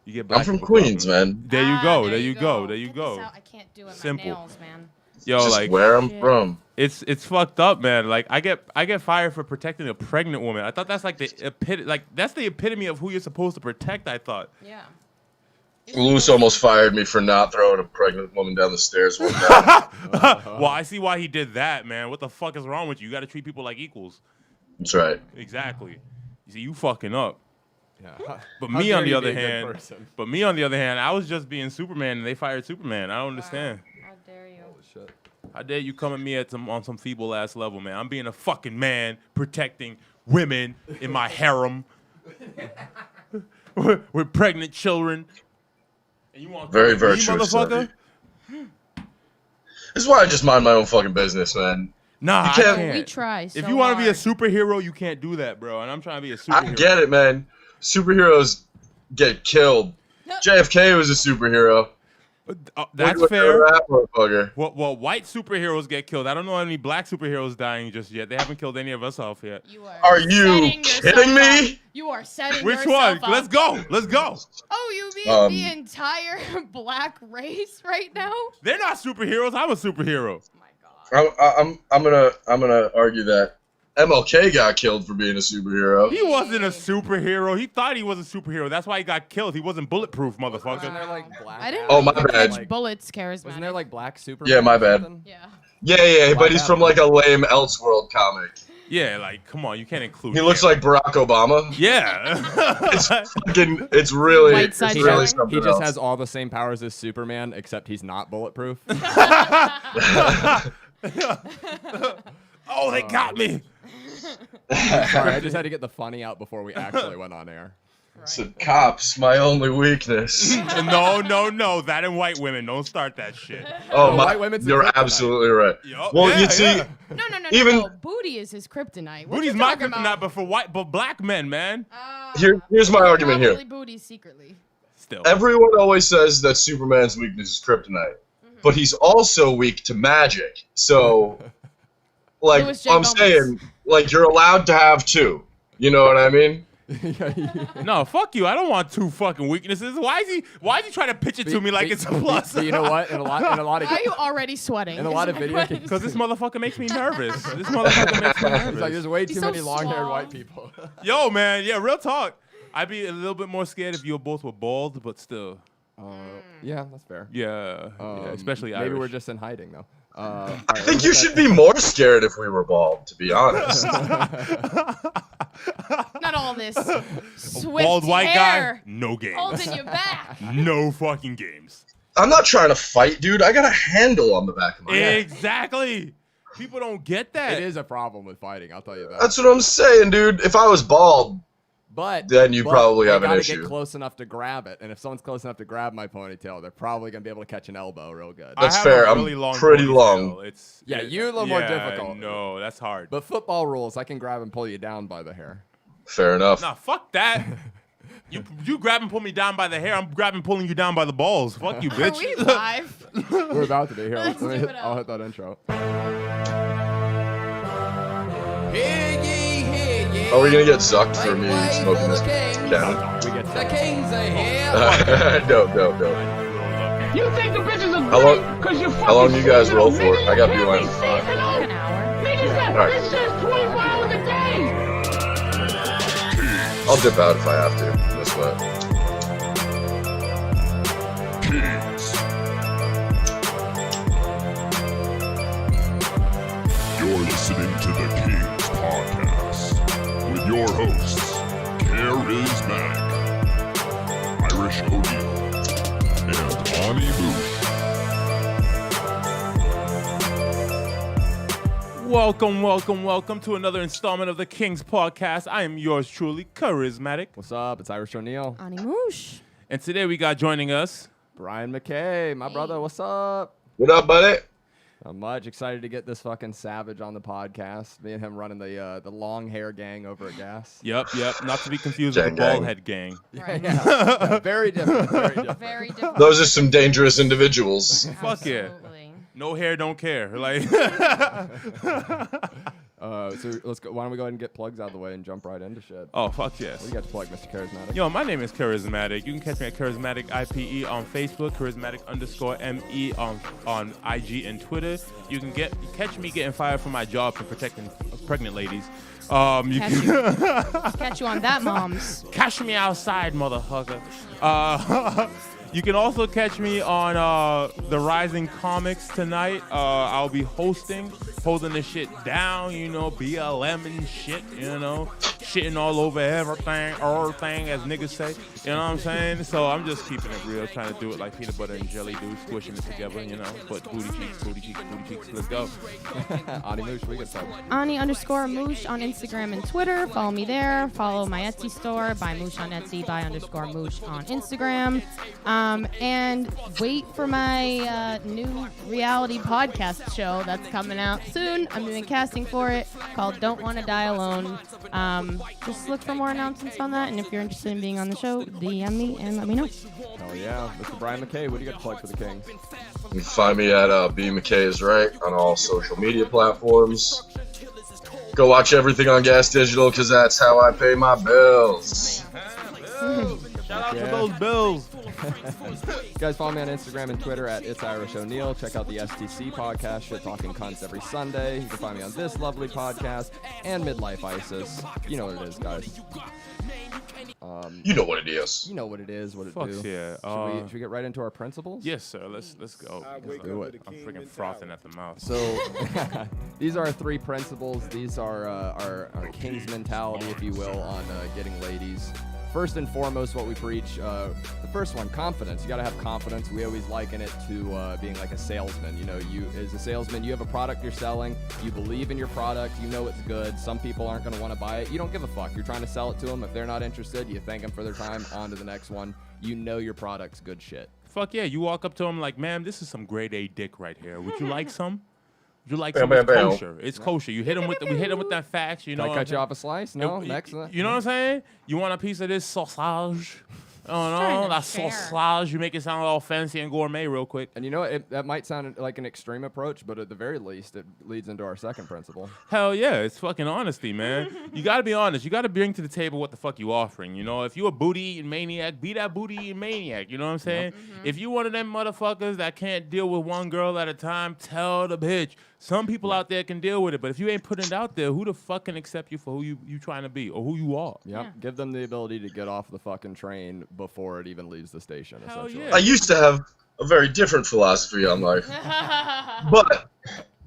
You get black I'm from people Queens, problem. man. There you go. There you go. There you Get go. this out. I can't do it. Simple. My nails, man. Yo, Just like where I'm from. it's fucked up, man. Like I get fired for protecting a pregnant woman. I thought that's like the epitome of who you're supposed to protect. I thought. Yeah. Luce almost fired me for not throwing a pregnant woman down the stairs one day. Well, I see why he did that, man. What the fuck is wrong with you? You got to treat people like equals. That's right. Exactly. You see, you fucking up. Yeah. But How me on dare the you other be a good hand, person? I was just being Superman and they fired Superman. I don't understand. How dare you? Holy shit. How dare you come at me on some feeble ass level, man? I'm being a fucking man protecting women in my harem with pregnant children. And you want Very me, virtuous. motherfucker? This is why I just mind my own fucking business, man. Nah, You I can't- can't. We try so If you want to be a hard. superhero, you can't do that, bro. And I'm trying to be a superhero. I get it, man. Superheroes get killed. JFK was a superhero. That's Look at fair. that motherfucker. Well, white superheroes get killed. I don't know any black superheroes dying just yet. They haven't killed any of us off yet. You Are you setting kidding yourself me? up. You are setting Which yourself one? up. Let's go. Let's go. Oh, you mean the Um, entire black race right now? They're not superheroes. I'm a superhero. Oh my God. I'm gonna argue that MLK got killed for being a superhero. He wasn't a superhero. He thought he was a superhero. That's why he got killed. He wasn't bulletproof, motherfucker. Wasn't there like black? I didn't Oh, know my you could bad. catch bullets, Karizmatik. Wasn't there like black Superman? Yeah, my or bad. something? Yeah. Yeah, but Black he's from Adam. like a lame Elseworld comic. Yeah, like, come on. You can't include He looks him. like Barack Obama. Yeah. It's really, White it's side really showing. something He just else. has all the same powers as Superman, except he's not bulletproof. Oh, they got me. Sorry, I just had to get the funny out before we actually went on air. So cops, my only weakness. No. That and white women. Don't start that shit. Oh, white women's the you're kryptonite. absolutely right. Yup. Well, Yeah, you see, yeah. No. Even- No. Booty is his kryptonite. What Booty's you my talking kryptonite, about? but for black men, man. here's my argument here. Probably booty secretly. Still. Everyone always says that Superman's weakness is kryptonite, but he's also weak to magic. So, like, Louis J. I'm Gomez. saying, like, you're allowed to have two. You know what I mean? No, fuck you. I don't want two fucking weaknesses. Why is he trying to pitch it to me like it's a plus? But you know what? In a lot of Why are you already sweating? in a lot of video games, Because this motherfucker makes me nervous. This motherfucker makes me it's like nervous. there's way He's too so many long-haired suave. white people. Yo, man. Yeah, real talk. I'd be a little bit more scared if you both were bald, but still. Yeah, that's fair. Yeah, especially maybe Irish. we're just in hiding though. I think you should be more scared if we were bald, to be honest. Not all this swift Bald white hair guy, no games. holding you back. No fucking games. I'm not trying to fight, dude. I got a handle on the back of my head. Exactly. People don't get that. It is a problem with fighting. I'll tell you that. That's what I'm saying, dude. If I was bald, But then you probably have an gotta issue. Get close enough to grab it, and if someone's close enough to grab my ponytail, they're probably gonna be able to catch an elbow real good. That's I have fair. a I'm really long pretty ponytail. long. Yeah, you're a little more difficult. No, that's hard. But football rules, I can grab and pull you down by the hair. Fair enough. Nah, fuck that. You grab and pull me down by the hair. I'm grabbing, pulling you down by the balls. Fuck you, Are bitch. we live? We're about to be here. Let's do it I'll up. hit that intro. Are we gonna get zucked for me smoking this cannon? We get The Kingz are here. No. You think the bitches are How long- great because you fucking how long you guys sleeping roll on for? niggas? I got You Beeline be at sleeping 5. on An hour. niggas got Alright. bitches 24 hours a day. I'll dip out if I have to. That's what. You're listening to the Kingz Podcast with your hosts, Karizmatik, Irish O'Neal, and Ani Moush. Welcome to another installment of the Kingz Podcast. I am yours truly, Karizmatik. What's up? It's Irish O'Neal. Ani Moush. And today we got joining us. Brian Mackay, my brother. What's up? What up, buddy? I'm much excited to get this fucking savage on the podcast. Me and him running the long hair gang over at Gas. Yep. Not to be confused with the Gang. bald head gang. Right. Yeah, very different. Very different. Very different. Those are some dangerous individuals. Fuck yeah. Absolutely. No hair, don't care. Like, So let's go. Why don't we go ahead and get plugs out of the way and jump right into shit? Oh, fuck yes. What do you got to plug, Mr. Karizmatik? Yo, my name is Karizmatik. You can catch me at Karizmatik IPE on Facebook, Karizmatik_ME on IG and Twitter. You can catch me getting fired from my job for protecting pregnant ladies. You Catch you on that, moms. Catch me outside, motherfucker. You can also catch me on the Rising Comics tonight. I'll be holding this shit down, BLM and shit, shitting all over everything, as niggas say. You know what I'm saying? So I'm just keeping it real, trying to do it like peanut butter and jelly do, squishing it together, But booty cheeks, let's go. Ani Moush, we get some. Ani_Moush on Instagram and Twitter. Follow me there. Follow my Etsy store. Buy Moush on Etsy. Buy _Moush on Instagram. And wait for my new reality podcast show that's coming out soon. I'm doing casting for it called Don't Wanna Die Alone. Just look for more announcements on that. And if you're interested in being on the show, DM me and let me know. Hell yeah. Mr. Brian Mackay, what do you got to plug for the Kings? You can find me at B McKay is Right on all social media platforms. Go watch everything on Gas Digital because that's how I pay my bills. Shout out to those bills. You guys follow me on Instagram and Twitter at It's Irish O'Neill. Check out the STC podcast, Shit Talking Cunts, every Sunday. You can find me on this lovely podcast and Midlife ISIS. You know what it is, guys. You know what it is. You know what it is, what it Fuck do. yeah. Should we get right into our principles? Yes, sir. Let's go. Let's do it. I'm freaking frothing at the mouth. So these are our 3 principles. These are our King's mentality, if you will, on getting ladies. First and foremost, what we preach, the first one, confidence. You got to have confidence. We always liken it to being like a salesman. You as a salesman, you have a product you're selling. You believe in your product. You know it's good. Some people aren't going to want to buy it. You don't give a fuck. You're trying to sell it to them. If they're not interested, you thank them for their time. On to the next one. You know your product's good shit. Fuck yeah. You walk up to them like, ma'am, this is some grade A dick right here. Would you like some? Would you like some? It's kosher. It's kosher. You hit them with we hit them with that fact. Can I cut you off a slice? No, next. You know what I'm saying? You want a piece of this sausage? trying to that share. sausage. You make it sound all fancy and gourmet real quick. And you know what? That might sound like an extreme approach, but at the very least, it leads into our second principle. Hell yeah, it's fucking honesty, man. You gotta be honest. You gotta bring to the table what the fuck you offering. If you a booty eating maniac, be that booty eating maniac. You know what I'm saying? If you one of them motherfuckers that can't deal with one girl at a time, tell the bitch. Some people out there can deal with it, but if you ain't putting it out there, who the fuck can accept you for who you trying to be or who you are? Yep. Yeah. Give them the ability to get off the fucking train before it even leaves the station, Hell essentially. yeah. I used to have a very different philosophy on life, but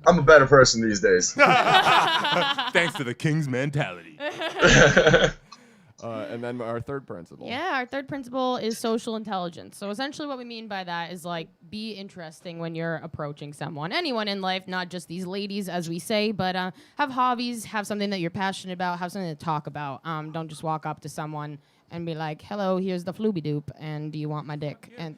I'm a better person these days. Thanks to the King's mentality. And then our third principle. Yeah, our third principle is social intelligence. So essentially what we mean by that is be interesting when you're approaching someone. Anyone in life, not just these ladies as we say, but have hobbies, have something that you're passionate about, have something to talk about. Don't just walk up to someone and be like, hello, here's the flooby doop, and do you want my dick? And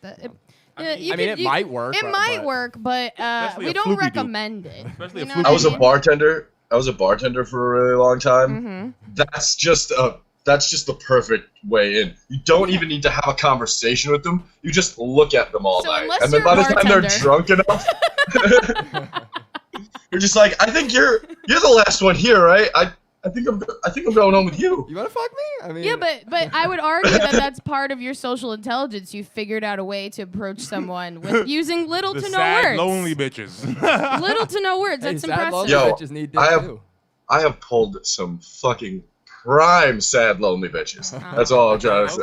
it might work. It might work, but Especially we a don't flooby doop. recommend it. Especially a know flooby what I was a mean? bartender. I was a bartender for a really long time. That's just the perfect way in. You don't even need to have a conversation with them. You just look at them all So night, unless and then you're by a the time they're bartender- drunk enough, you're just like, I think you're the last one here, right? I think I'm going home with you. You want to fuck me? I mean, Yeah, but I would argue that that's part of your social intelligence. You figured out a way to approach someone with using little The to no sad, words. lonely bitches. Little to no words. hey, That's sad impressive. lonely Yo, bitches need dick I have- too. I have pulled some fucking prime sad lonely bitches. That's all I'm trying to say.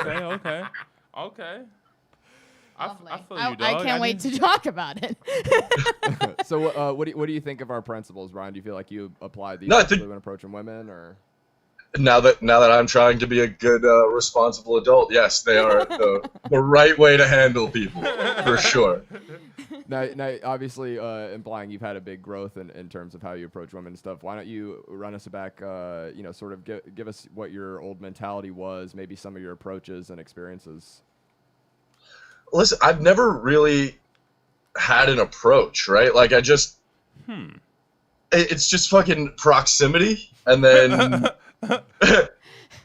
Okay. Lovely. I feel I you, dog. can't wait to talk about it. So what do you think of our principles, Brian? Do you feel like you apply these No, I think- when approaching women, or? Now that I'm trying to be a good, responsible adult, yes, they are the right way to handle people, for sure. Now, obviously, implying you've had a big growth in terms of how you approach women and stuff. Why don't you run us back, sort of give us what your old mentality was, maybe some of your approaches and experiences. Listen, I've never really had an approach, right? Like, I just... It's just fucking proximity, and then...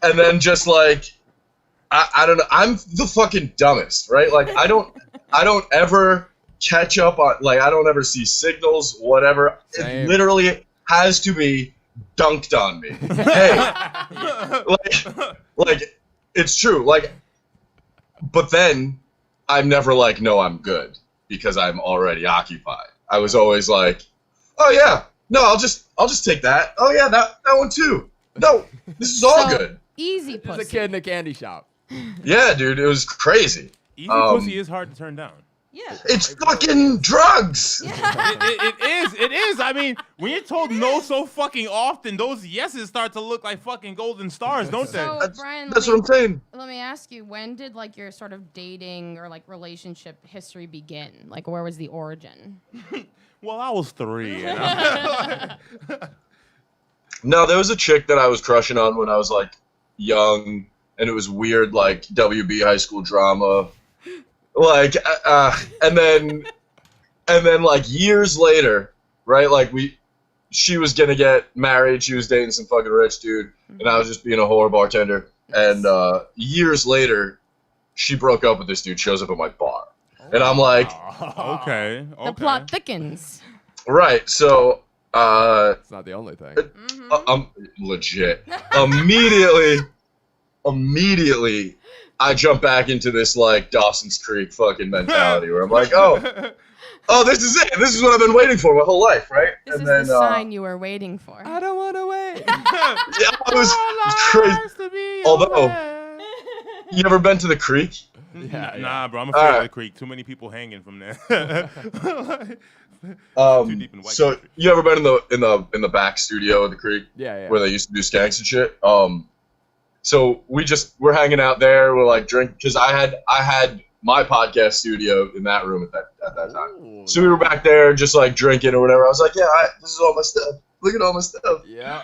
and then just, like... I don't know. I'm the fucking dumbest, right? Like, I don't ever catch up on... Like, I don't ever see signals, whatever. Same. It literally has to be dunked on me. Hey, like it's true. Like, but then I'm never like, no, I'm good because I'm already occupied. I was always like, oh yeah, no, I'll just take that. Oh yeah, that one too. No, this is all good. Easy There's pussy. a kid in a candy shop. Yeah, dude, it was crazy. Easy pussy is hard to turn down. Yeah. It's fucking drugs. It is. I mean, when you're told no so fucking often, those yeses start to look like fucking golden stars, don't they? So, Brian, That's what I'm saying. let me ask you, when did like your sort of dating or like relationship history begin? Like, where was the origin? Well, I was 3. You know? No, there was a chick that I was crushing on when I was like young, and it was weird, like WB high school drama. Like, and then like years later, right? Like she was gonna get married. She was dating some fucking rich dude, and I was just being a whore bartender. And years later, she broke up with this dude. Shows up at my bar, and I'm like, okay. The plot thickens. right. So, It's not the only thing. I'm legit. Immediately. I jump back into this like Dawson's Creek fucking mentality where I'm like, oh, this is it. This is what I've been waiting for my whole life, right? This is the sign you were waiting for. I don't want to wait. Yeah, it was crazy. Although, you ever been to the creek? Yeah, Nah, bro, I'm afraid of the creek. Too many people hanging from there. Too deep in white So country. you ever been in the back studio of the creek? Yeah. Where they used to do skanks and shit. So we're hanging out there. We're like drinking because I had my podcast studio in that room at that time. Ooh, So we were back there just like drinking or whatever. I was like, yeah, this is all my stuff. Look at all my stuff. Yeah.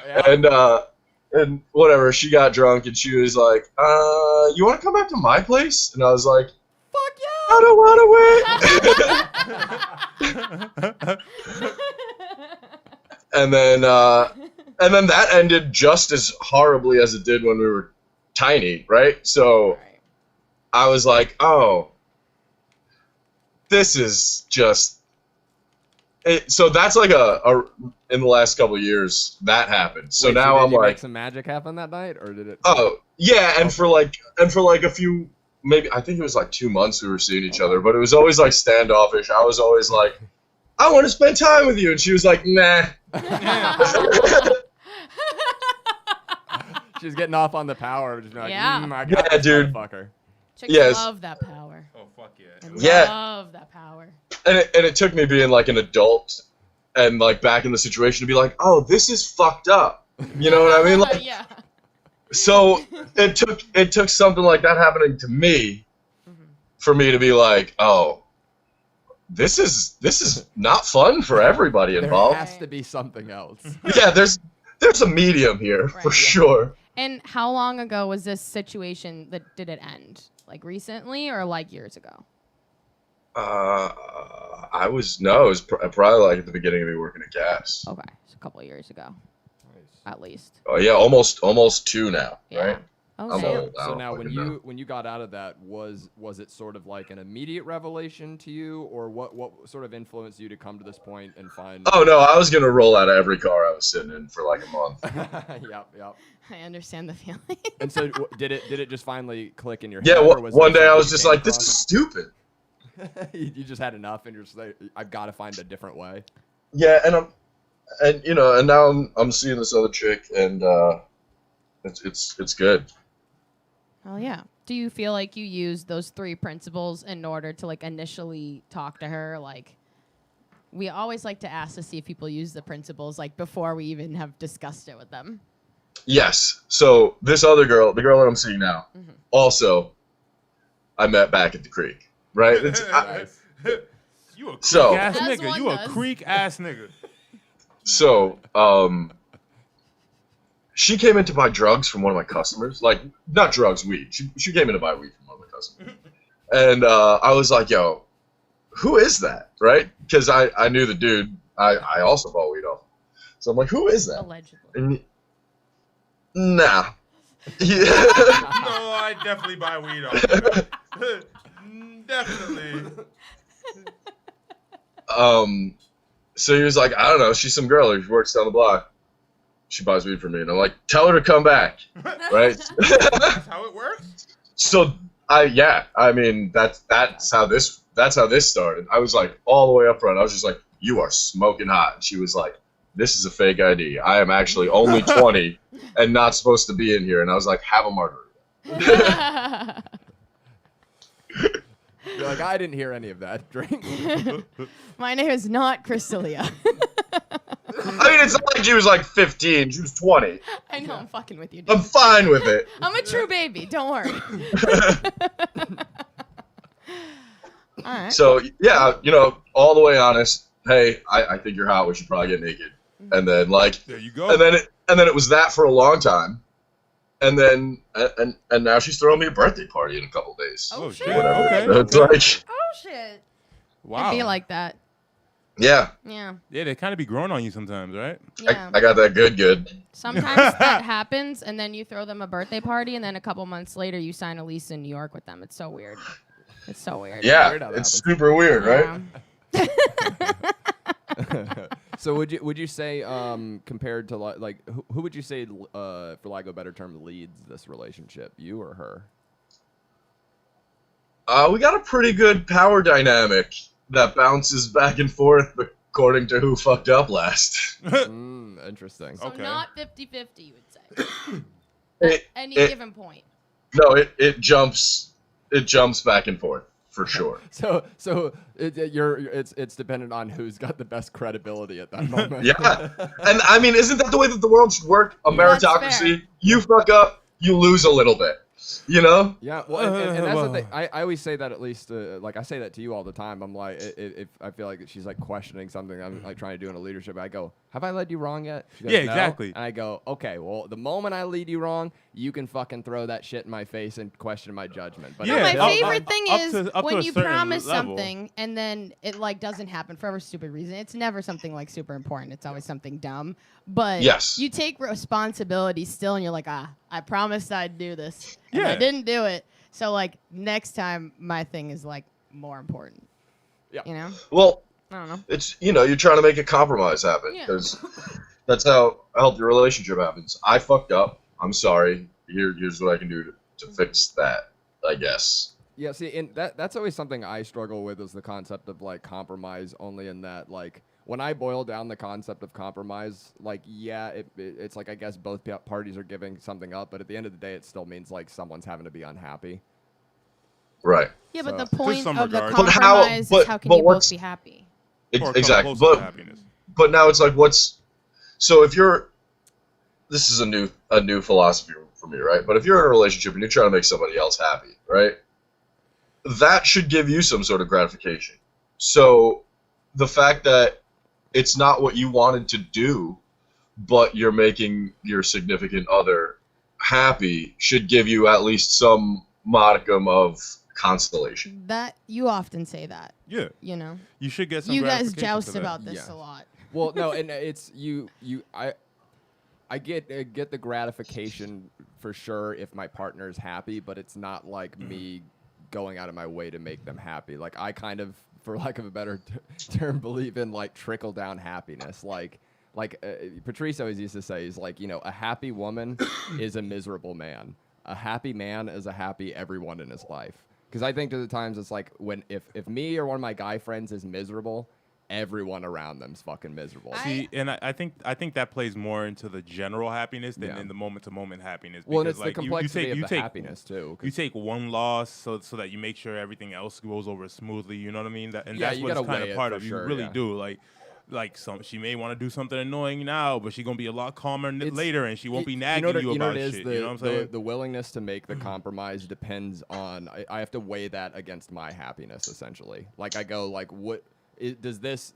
And whatever. She got drunk and she was like, you want to come back to my place? And I was like, Fuck yeah. I don't want to wait. And then that ended just as horribly as it did when we were tiny, right? So I was like, oh, this is just it. So that's like a in the last couple of years that happened. So Wait, now did I'm you like, make some magic happen that night, or did it? oh yeah, and for like a few, maybe I think it was like 2 months we were seeing each other, but it was always like standoffish. I was always like, I want to spend time with you, and she was like, nah. She was getting off on the power, just like, Yeah. I got Yeah, this dude. motherfucker. Chicks Yes. love that power. Oh, fuck yeah. They Yeah. love that power. And it took me being like an adult and like back in the situation to be like, oh, this is fucked up. You know what I mean? Like, yeah. so it took something like that happening to me for me to be like, oh, this is not fun for everybody There involved. has to be something else. Yeah, there's a medium here for Right. sure. And how long ago was this situation that did it end? Like recently or like years ago? It was probably like at the beginning of me working at gas. Okay, so a couple of years ago, at least. Oh yeah, almost 2 now, Yeah. right? Oh, I'm damn. old. I So don't now, fucking know. when you got out of that, was it sort of like an immediate revelation to you, or what sort of influenced you to come to this point and find? Oh no, I was gonna roll out of every car I was sitting in for like a month. Yep. I understand the feeling. And so, did it just finally click in your Yeah, head? or was it one day I something was you just came like, this across? is stupid. You just had enough, and you're just like, I've got to find a different way. Yeah, and now I'm seeing this other chick, and it's good. Oh yeah. Do you feel like you use those 3 principles in order to like initially talk to her? Like, we always like to ask to see if people use the principles like before we even have discussed it with them. Yes. So this other girl, the girl that I'm seeing now, also, I met back at the creek, right? You a creek So- ass As nigga. one You a does. creek ass nigga. So, she came in to buy drugs from one of my customers. Like, not drugs, weed. She came in to buy weed from one of my customers. And I was like, yo, who is that, right? Because I knew the dude. I also bought weed off him. So I'm like, who is that? Allegedly. And nah. Yeah. No, I definitely buy weed off of him. Definitely. So he was like, I don't know, she's some girl who works down the block. She buys weed for me, and I'm like, tell her to come back, right? That's how it works. So I mean that's how this started. I was like all the way up front. I was just like, you are smoking hot. And she was like, this is a fake ID. I am actually only 20 and not supposed to be in here. And I was like, have a margarita. You're like, I didn't hear any of that. Drink. My name is not Crystalia. I mean, it's not like she was like 15. She was 20. I know, I'm fucking with you, dude. I'm fine with it. I'm a true baby. Don't worry. All right. So, yeah, all the way honest. Hey, I think you're hot. We should probably get naked. And then, like, there you go. And then it was that for a long time. And then, and now she's throwing me a birthday party in a couple days. Oh, shit. Whatever. Okay. So it's like, Oh, shit. Wow. I feel like that. yeah, Yeah. Yeah, they kind of be growing on you sometimes, right? Yeah. I got that good. Sometimes that happens, and then you throw them a birthday party, and then a couple months later, you sign a lease in New York with them. It's so weird. It's so weird. Yeah, Weird how that it's happens. super weird, right? So would you say compared to like who would you say for lack of a better term leads this relationship, you or her? We got a pretty good power dynamic that bounces back and forth according to who fucked up last. Interesting. So Okay. not 50-50, you would say. It- At any it- given point. No, it jumps back and forth for sure. So it's dependent on who's got the best credibility at that moment. Yeah, and I mean, isn't that the way that the world should work? A That's meritocracy. fair. You fuck up, you lose a little bit. Yeah, well, and that's the thing. I always say that, at least, like I say that to you all the time. I'm like, if I feel like she's like questioning something I'm like trying to do in a leadership, I go, have I led you wrong yet? She goes, Yeah, "No." exactly. And I go, okay, well, the moment I lead you wrong, you can fucking throw that shit in my face and question my judgment. But Yeah, No, my up- favorite up- thing up is to- up to when a you certain promise level. something and then it like doesn't happen for a stupid reason. It's never something like super important. It's always something dumb. But Yes. you take responsibility still, and you're like, I promised I'd do this, and I Yeah. didn't do it. So like next time, my thing is like more important. Yeah. You know? Well, I don't know. it's you're trying to make a compromise happen Yeah. because that's how a healthy relationship happens. I fucked up. I'm sorry. Here's what I can do to fix that. I guess. Yeah, see, and that's always something I struggle with, is the concept of like compromise, only in that, like, when I boil down the concept of compromise, like, yeah, it's like, I guess both parties are giving something up, but at the end of the day, it still means like someone's having to be unhappy. Right. Yeah, but So- the point some of the regard. But compromise is how can you both what's- be happy? Or come Exactly. closer to But happiness. but now it's like, so if you're, this is a new philosophy for me, right? But if you're in a relationship and you're trying to make somebody else happy, right? That should give you some sort of gratification. So the fact that it's not what you wanted to do, but you're making your significant other happy should give you at least some modicum of consolation. That you often say that. Yeah, You know, you should get some. you guys gratification joust for that. about this Yeah. a lot. Well, no, and it's I get the gratification for sure if my partner's happy, but it's not like me going out of my way to make them happy. Like, I kind of, for lack of a better term, believe in like trickle down happiness. Like Patrice always used to say, he's like, a happy woman is a miserable man. A happy man is a happy everyone in his life. Because I think to the times it's like if me or one of my guy friends is miserable, everyone around them's fucking miserable. See, and I think that plays more into the general happiness than Yeah. in the moment-to-moment happiness. Well, and because, it's the complexity you of the take, happiness too. 'cause- You take one loss so that you make sure everything else goes over smoothly. You know what I mean? And Yeah, that's you what it's gotta kind weigh of it part for of. sure, You really yeah. do. Like she may want to do something annoying now, but she's gonna be a lot calmer later, and she won't be nagging you about shit. You know what I'm saying? The willingness to make the compromise depends on. I have to weigh that against my happiness, essentially. Like, I go, like, what does this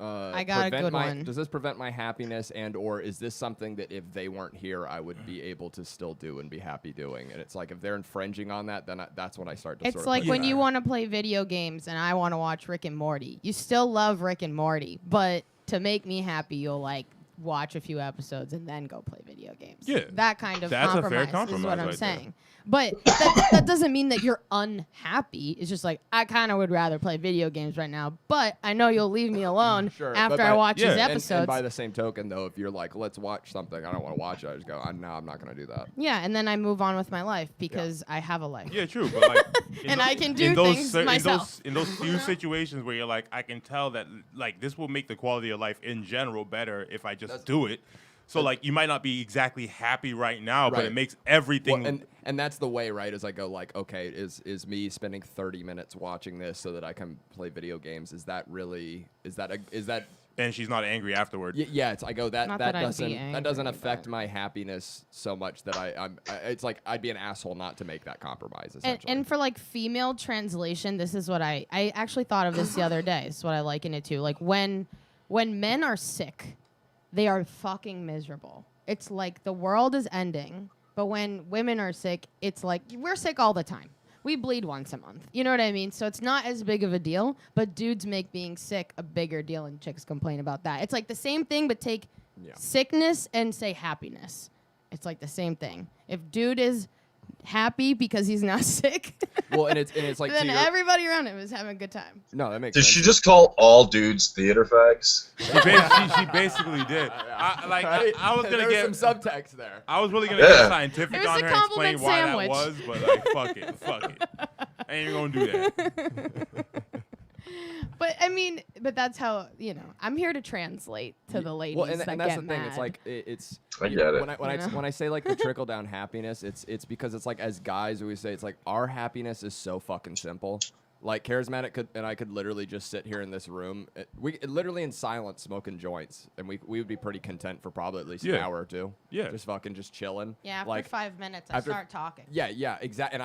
I got a prevent good my one. does this prevent my happiness, and or is this something that if they weren't here I would be able to still do and be happy doing? And it's like, if they're infringing on that, then that's when I start to It's sort of like when Yeah. you want to play video games and I want to watch Rick and Morty. You still love Rick and Morty, but to make me happy, you'll like watch a few episodes and then go play video games. Yeah. That kind of That's a fair compromise, is compromise what I'm right there. saying. But that doesn't mean that you're unhappy. It's just like, I kind of would rather play video games right now, but I know you'll leave me alone after I watch these episodes. And by the same token, though, if you're like, let's watch something, I don't want to watch it, I just go, no, I'm not going to do that. Yeah, and then I move on with my life because I have a life. Yeah, true. But like, and I can do things myself. In those few situations where you're like, I can tell that like this will make the quality of life in general better if I just do it. So like you might not be exactly happy right now, but it makes everything. Well, and that's the way, right? As I go like, okay, is me spending 30 minutes watching this so that I can play video games? Is that really? Is that? And she's not angry afterward. Yeah, it's I go that angry, doesn't affect my happiness so much that I'm it's like I'd be an asshole not to make that compromise. Essentially. And for like female translation, this is what I actually thought of this the other day. It's what I liken it to. Like when men are sick, they are fucking miserable. It's like the world is ending, but when women are sick, it's like we're sick all the time. We bleed once a month. You know what I mean? So it's not as big of a deal, but dudes make being sick a bigger deal, and chicks complain about that. It's like the same thing, but take sickness and say happiness. It's like the same thing. If dude is happy because he's not sick, well, and it's like then everybody around him is having a good time. No, that makes Did sense. she just call all dudes theater fags? She basically did. I was gonna get some subtext there. I was really gonna get scientific It was on a her and explain compliment why sandwich. that was, but like fuck it. I ain't even gonna do that. But I mean, that's how I'm here to translate to the ladies. Well, and that that's get the thing. mad. It's like it's. I get it. When I say like the trickle down happiness, it's because it's like as guys we say it's like our happiness is so fucking simple. Like Karizmatik and I could literally just sit here in this room, literally in silence, smoking joints, and we would be pretty content for probably at least an hour or two. Yeah, just chilling. Yeah, after like, 5 minutes, I start talking. Yeah, exactly.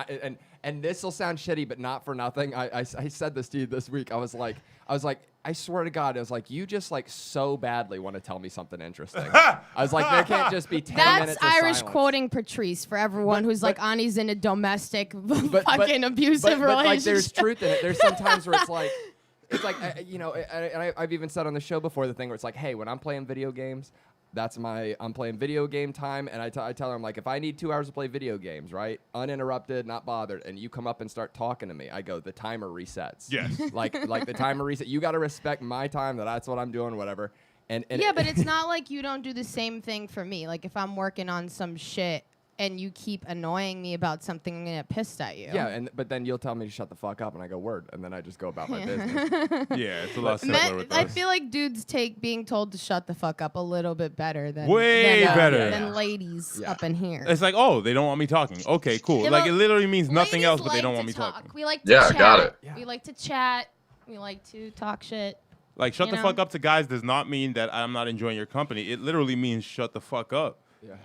And this will sound shitty, but not for nothing. I said this to you this week. I was like, I swear to God, I was like, you just like so badly want to tell me something interesting. I was like, there can't just be 10 minutes of That's Irish silence. quoting Patrice for everyone who's like, Ani's in a domestic but fucking abusive relationship. Like, there's truth in it. There's sometimes where it's like, I've even said on the show before the thing where it's like, hey, when I'm playing video games, I'm playing video game time, and I tell her, I'm like, if I need 2 hours to play video games, right, uninterrupted, not bothered, and you come up and start talking to me, I go, the timer resets. Yes. like the timer reset. You got to respect my time. That's what I'm doing, whatever. And yeah, but it's not like you don't do the same thing for me. Like if I'm working on some shit and you keep annoying me about something, I'm gonna get pissed at you. Yeah, but then you'll tell me to shut the fuck up, and I go, word, and then I just go about my business. Yeah, it's a lot simpler with us. I feel like dudes take being told to shut the fuck up a little bit better than than ladies up in here. It's like, oh, they don't want me talking. Okay, cool. Yeah, like it literally means nothing else, but they don't want me talk. talking. We like to chat. Got it. We like to chat. We like to talk shit. Like shut the fuck up to guys does not mean that I'm not enjoying your company. It literally means shut the fuck up. Yeah.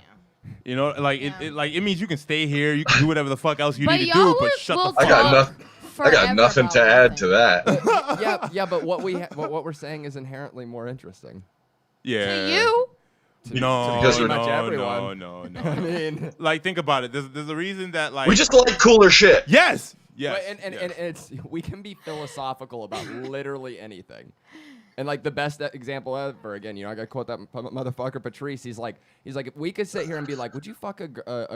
You know, like it means you can stay here, you can do whatever the fuck else you need to y'all do, but shut the fuck up. I got Forever nothing to about add to nothing. that. Yeah, but what we're saying is inherently more interesting. Yeah. To you? No, Because we're- Pretty much everyone. no. I mean, Like, think about it. There's a reason that, like... We just like cooler shit. Yes! but- Yes. and it's we can be philosophical about literally anything. And like the best example ever, again, I gotta quote that motherfucker Patrice. He's like, if we could sit here and be like, would you fuck a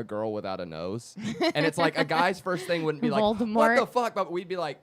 girl without a nose? And it's like a guy's first thing wouldn't be like, Voldemort. what the fuck? But we'd be like,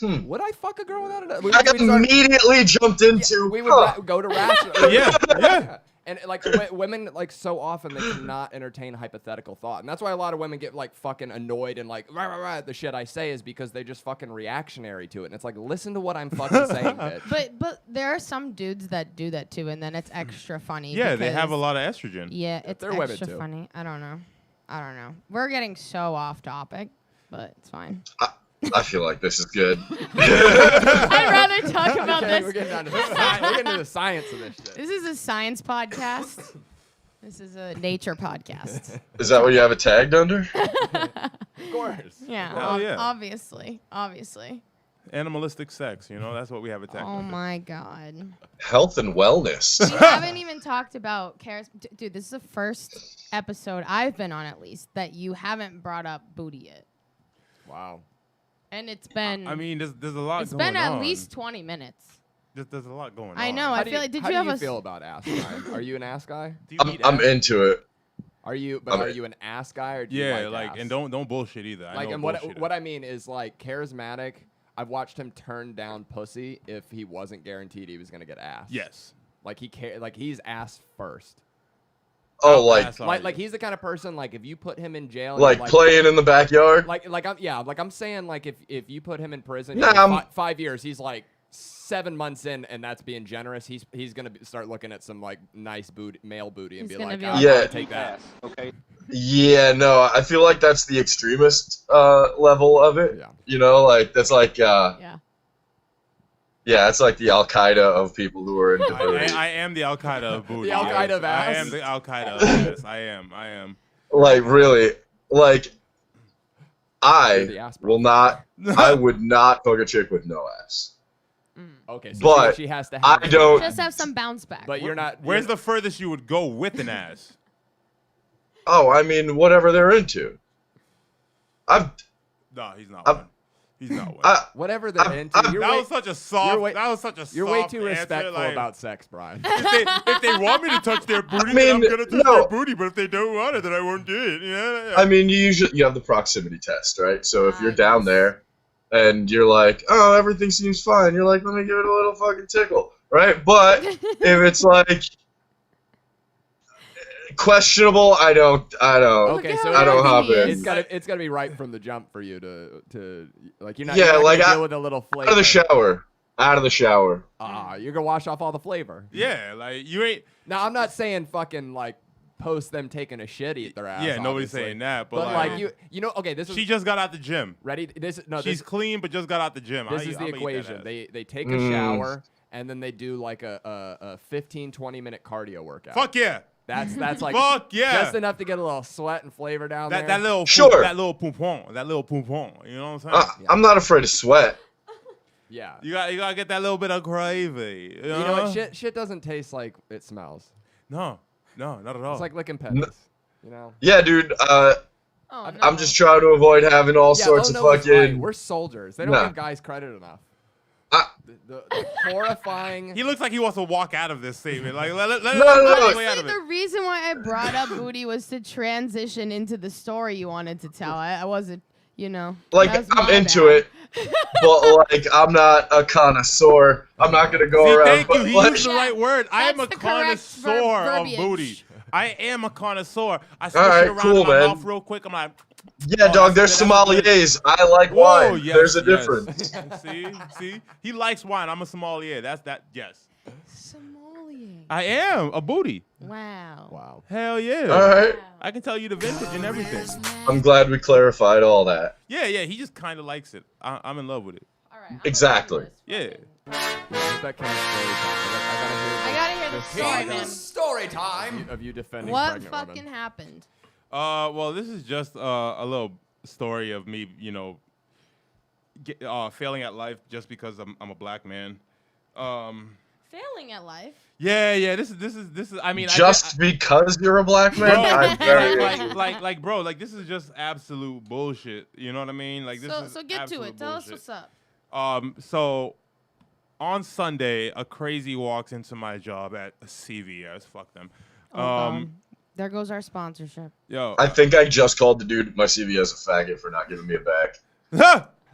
would I fuck a girl without a nose? I got immediately jumped into. We would go to rational. Yeah. And like women, like so often they cannot entertain hypothetical thought, and that's why a lot of women get like fucking annoyed and like rah, rah, rah, the shit I say is because they just fucking reactionary to it, and it's like listen to what I'm fucking saying, bitch. But there are some dudes that do that too, and then it's extra funny. Yeah, they because- have a lot of estrogen. Yeah, it's They're women extra too. funny. I don't know. We're getting so off topic, but it's fine. I feel like this is good. I'd rather talk about Okay, this. we're getting down to the science. We're getting to the science of this shit. This is a science podcast. This is a nature podcast. Is that what you have it tagged under? Of course. Yeah, Hell yeah. obviously. Animalistic sex, that's what we have attacked. Oh my god. Health and wellness. We haven't even talked about dude, this is the first episode I've been on, at least, that you haven't brought up booty yet. Wow. And it's been I mean, there's a lot it's going on. been at least 20 minutes. There's a lot going on. I know. How I do feel you- like how do you feel about ass guy? Are you an ass guy? Do you I'm eat I'm ass? into it. Are you an ass guy or do you like ass? And don't bullshit either. Like, and what I mean is like Karizmatik. I've watched him turn down pussy if he wasn't guaranteed he was gonna get ass. Yes. Like he's ass first. Oh, like he's the kind of person like if you put him in jail, like playing in the backyard. I'm saying like if you put him in prison, 5 years, he's like 7 months in, and that's being generous. He's gonna start looking at some like nice male booty and be like, yeah, take that. Okay. Yeah, no, I feel like that's the extremist level of it. Yeah. You know, like that's like yeah, it's like the Al Qaeda of people who are into booty. I am the Al Qaeda of booty. The Al Qaeda of ass. I am the Al Qaeda of ass. I am. Like really, like I would not fuck a chick with no ass. Okay, so but she has to have I don't just have some bounce back. But you're not. Where's the furthest you would go with an ass? Oh, I mean, whatever they're into. No, he's not one. He's not one. Whatever they're into. That was such a soft. You're way too respectful about sex, Brian. If they want me to touch their booty, then I'm gonna touch their booty. But if they don't want it, then I won't do it. Yeah. I mean, you have the proximity test, right? So if you're down there, and you're like, oh, everything seems fine, you're like, let me give it a little fucking tickle, right? But if it's like questionable, I don't. Okay, so I don't hop in. It's gotta be right from the jump for you to like you're not. Yeah, you're not like gonna deal with a little flavor. Out of the shower. You're gonna wash off all the flavor. Yeah, like you ain't. Now I'm not saying fucking like post them taking a shit, eat their ass. Yeah, nobody's obviously. saying that, but like you know, okay, this is. She just got out the gym. Ready? She's clean, but just got out the gym. This is the equation. They take a shower and then they do like a 15-20 minute cardio workout. Fuck yeah. That's like fuck yeah. Just enough to get a little sweat and flavor down there. That little that little pompon. You know what I'm saying? I'm not afraid of sweat. Yeah. You gotta get that little bit of gravy. You know what? Shit doesn't taste like it smells. No, not at all. It's like licking peppers. You know? Yeah, dude. I'm just trying to avoid having all sorts of fucking. We're soldiers. They don't give guys credit enough. The horrifying. He looks like he wants to walk out of this statement. Like, let the reason why I brought up booty was to transition into the story you wanted to tell. I wasn't, Like, I'm into it, but, like, I'm not a connoisseur. I'm not going to go around. Thank you. He used the right word. I am a connoisseur of booty. I am a connoisseur. I switch it around in my mouth real quick. I'm like... Yeah, dog, there's sommeliers. I like wine. Yes, there's a difference. See? He likes wine. I'm a sommelier. Yes. Sommelier. I am a booty. Wow. Hell yeah. All right. I can tell you the vintage and everything. I'm glad we clarified all that. Yeah. He just kind of likes it. I'm in love with it. All right. Exactly. Yeah. I gotta hear the story, man. Story time of you defending what pregnant fucking women. happened? Well, this is just a little story of me, failing at life just because I'm a black man. Failing at life? Yeah. This is. I mean, because you're a black man. I'm very bro, like this is just absolute bullshit. You know what I mean? Like this. So get to it. Tell us what's up. So on Sunday, a crazy walks into my job at CVS. Fuck them. There goes our sponsorship. Yo, I think I just called the dude at my CVS a faggot for not giving me a bag.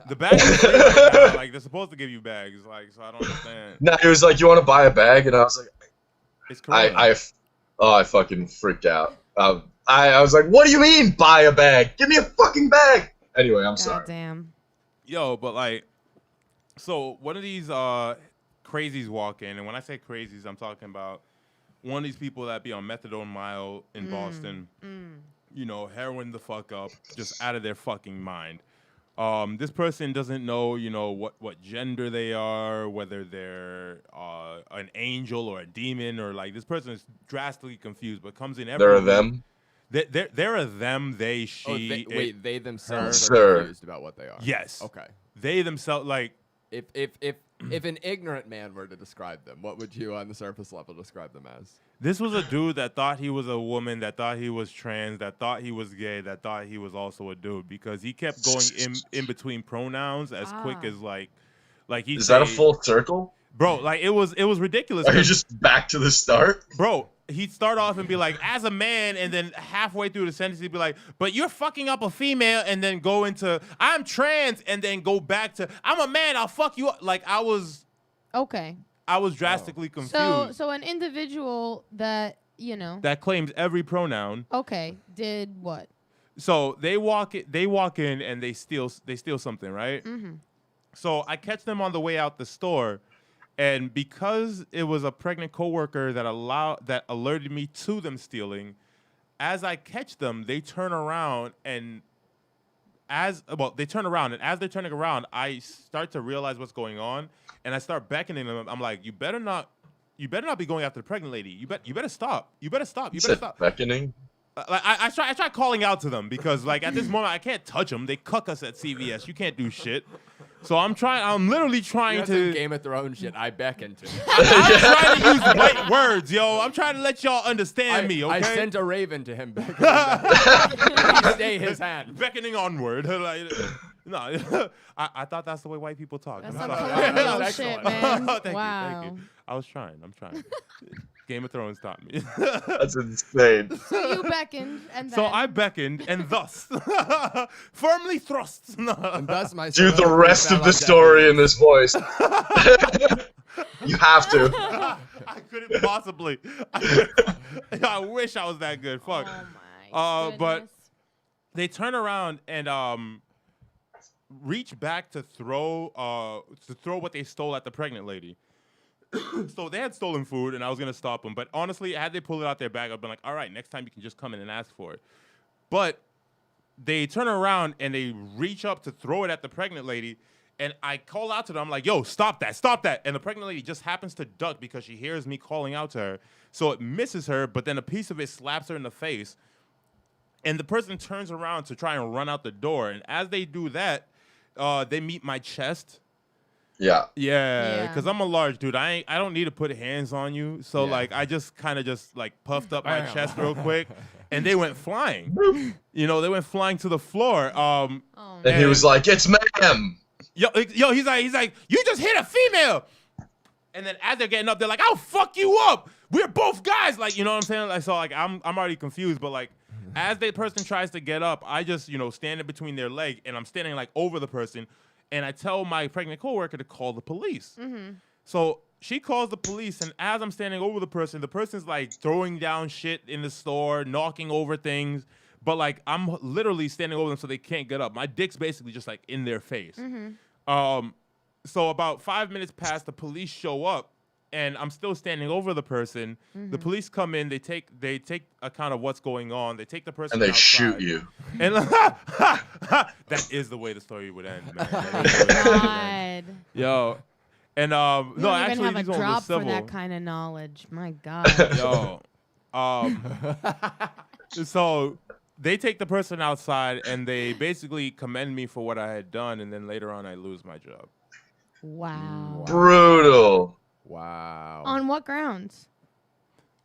The bags are free right now. Like, they're supposed to give you bags. Like, so I don't understand. No, he was like, you want to buy a bag? And I was like, it's correct. I fucking freaked out. I was like, what do you mean buy a bag? Give me a fucking bag. Anyway, I'm sorry. Damn. Yo, but like, so one of these crazies walk in. And when I say crazies, I'm talking about one of these people that be on methadone mile in Boston, heroin the fuck up, just out of their fucking mind. This person doesn't know, what gender they are, whether they're an angel or a demon, or like this person is drastically confused, but comes in every There are them? There are them, they, she. They themselves are confused about what they are. Yes. Okay. They themselves, like. If an ignorant man were to describe them, what would you, on the surface level, describe them as? This was a dude that thought he was a woman, that thought he was trans, that thought he was gay, that thought he was also a dude, because he kept going in between pronouns as quick as like he. Is that a full circle? Bro, like it was ridiculous. Are you just back to the start? Bro, he'd start off and be like, as a man, and then halfway through the sentence, he'd be like, but you're fucking up a female, and then go into, I'm trans, and then go back to, I'm a man, I'll fuck you up. Like, I was drastically confused. So an individual that, that claims every pronoun. Okay, did what? So they walk in and they steal something, right? Mm-hmm. So I catch them on the way out the store. And because it was a pregnant coworker that alerted me to them stealing, as I catch them, they turn around and as they're turning around, I start to realize what's going on, and I start beckoning them. I'm like, you better not be going after the pregnant lady. You better stop. You better stop. Beckoning. I try calling out to them because like at this moment I can't touch them. They cuck us at CVS. You can't do shit. So I'm literally trying to Game of Thrones shit. I beckon to. I'm trying to use white words, yo. I'm trying to let y'all understand me, okay? I sent a raven to him. Please stay his hand. Beckoning onward. No, I thought that's the way white people talk. That's I'm some sorry. colonial shit, man. Thank you. I was trying. Game of Thrones taught me. That's insane. So you beckoned, and then... So I beckoned, and thus firmly thrust. And thus my Do the rest of the story in this voice. You have to. I couldn't possibly. I wish I was that good. Fuck. Oh my but they turn around and reach back to throw what they stole at the pregnant lady. So they had stolen food, and I was going to stop them. But honestly, had they pulled it out their bag, I'd been like, all right, next time you can just come in and ask for it. But they turn around, and they reach up to throw it at the pregnant lady, and I call out to them. I'm like, yo, stop that. And the pregnant lady just happens to duck because she hears me calling out to her. So it misses her, but then a piece of it slaps her in the face. And the person turns around to try and run out the door. And as they do that, they meet my chest. Yeah, because I'm a large dude. I don't need to put hands on you. So like I just kind of like puffed up my chest real quick, and they went flying. They went flying to the floor. And he was like, "It's ma'am." Yo, he's like, "You just hit a female." And then as they're getting up, they're like, "I'll fuck you up. We're both guys." Like, you know what I'm saying? Like, so like I'm already confused, but like as the person tries to get up, I just stand in between their leg, and I'm standing like over the person. And I tell my pregnant coworker to call the police. Mm-hmm. So she calls the police, and as I'm standing over the person's like throwing down shit in the store, knocking over things. But like I'm literally standing over them so they can't get up. My dick's basically just like in their face. Mm-hmm. So about 5 minutes pass, the police show up, and I'm still standing over the person. Mm-hmm. The police come in, they take account of what's going on. They take the person and they outside, shoot you. And that is the way the story would end, man. God. Yo. And you no, don't actually even have these a ones are drop for civil. that kind of knowledge. My God. Yo. So they take the person outside, and they basically commend me for what I had done, and then later on I lose my job. Wow. Brutal. Wow. On what grounds?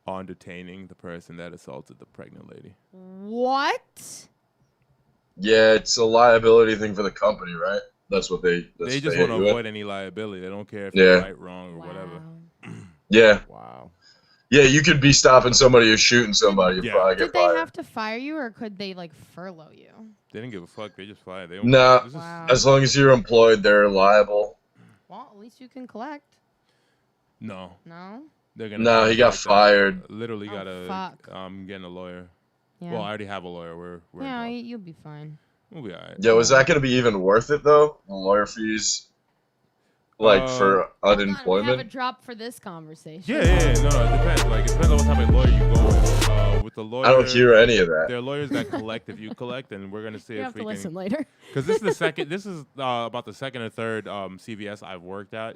On detaining the person that assaulted the pregnant lady. What? Yeah, it's a liability thing for the company, right? That's what they just want to avoid any liability. They don't care if they're right, wrong, or whatever. Yeah. Wow. Yeah, you could be stopping somebody or shooting somebody. You'd probably get fired. Did they have to fire you, or could they like furlough you? They didn't give a fuck. They just fired. No. As long as you're employed, they're liable. Well, at least you can collect. No. No? They're gonna. No, he got fired. Literally fuck. Getting a lawyer. Yeah. Well, I already have a lawyer. We're you'll be fine. We'll be alright. Yeah, was that gonna be even worth it though? The lawyer fees, like for unemployment. We have a drop for this conversation. Yeah. No, it depends. Like it depends on what type of lawyer you go with. With the lawyer, I don't hear any of that. There are lawyers that collect if you collect, and we're gonna see you if have we to can. Listen later. Because this is the second. This is about the second or third CVS I've worked at.